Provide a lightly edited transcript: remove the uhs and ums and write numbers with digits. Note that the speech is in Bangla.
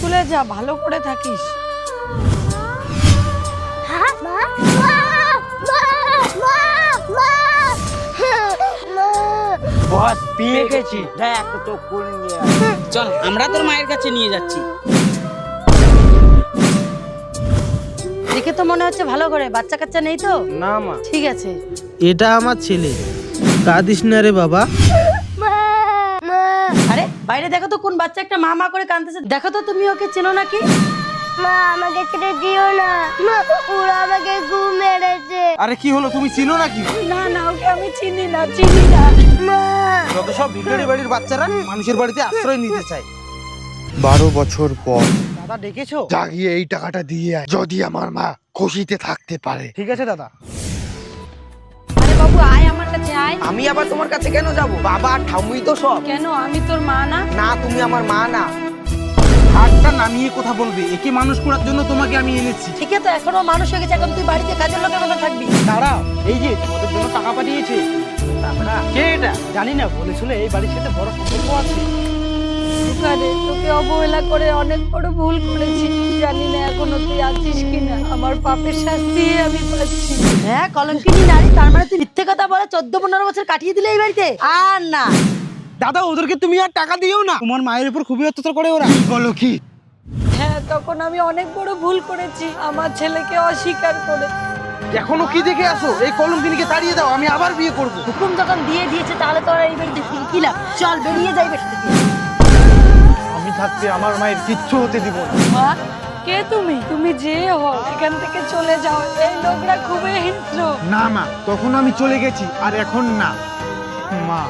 স্কুলে যা, ভালো করে থাকিস। বস পেয়ে গেছি, দেখ তো কোন নিয়ে চল আমরা তোর মায়ের কাছে নিয়ে যাচ্ছি। দেখে তো মনে হচ্ছে ভালো করে, বাচ্চা কাচ্চা নেই তো? না মা। ঠিক আছে। এটা আমার ছেলে, কাঁদিস না রে বাবা। আরে বাইরে দেখো তো কোন বাচ্চা একটা মা মা করে কাঁদতেছে, দেখো তো তুমি ওকে চেনো নাকি? মা আমাকে ছেড়ে দিও না, মা ওরা আমাকে ঘুম মেরেছে। আরে কি হলো, তুমি চিনো নাকি? না না, ওকে আমি চিনি না, চিনি না। মা যত সব ভিখারি বাড়ির বাচ্চারা মানুষের বাড়িতে আশ্রয় নিতে চায়। 12 বছর পর দাদা ডেকেছো? জাগিয়ে এই টাকাটা দিয়ে আয়, যদি আমার মা খুশিতে থাকতে পারে। ঠিক আছে দাদা। আরে বাবু আয় আমার কাছে আয়। আমি আবার তোমার কাছে কেন যাব? বাবা ঠাকুই তো সব। কেন, আমি তোর মা না? না তুমি আমার মা না। হাতটা নামিয়ে কথা বলবে, একে মানুষ করার জন্য তোমাকে আমি এনেছি। ঠিক আছে, এখনো মানুষ হয়ে গেছে, এখন তুই বাড়িতে কাজের লোকের মতো থাকবি। দাঁড়াও, এই যে তোমাদের জন্য টাকা পাঠিয়েছে। টাকা কে এটা জানি না, বলেছিল এই বাড়ির সাথে বড় সম্পর্ক আছে। ওখানে তোকে অবহেলা করে অনেক বড় ভুল করেছি, জানি না এখনো তুই আছিস কিনা। আমার পাপের শাস্তি আমি পাচ্ছি। হ্যাঁ, কলঙ্কিনী নারী, তার মানে তুই মিথ্যে কথা বলে 14-15 বছর কাটিয়ে দিলে এই বাড়িতে? আর না দাদা, ওদেরকে তুমি আর টাকা দিও না, তোমার মায়ের উপর খুবই অত্যাচার করে ওরা। বলো কি? হ্যাঁ, তখন আমি অনেক বড় ভুল করেছি, আমার ছেলেকে অস্বীকার করে। এখনো কি দেখে আসো? এই কলঙ্কিনীকে তাড়িয়ে দাও, আমি আবার বিয়ে করব। হুকুম যখন দিয়ে দিয়েছে তাহলে তো আর এই বাড়িতে ফিরে কি লাভ? চল বেরিয়ে যাই বাড়ি থেকে। আমি থাকতে আমার মায়ের কিচ্ছু হতে দিব না। মা, কে তুমি? তুমি যে হও এখান থেকে চলে যাও, এই লোকরা খুবই হিংস্র। না মা, তখন আমি চলে গেছি, আর এখন না মা।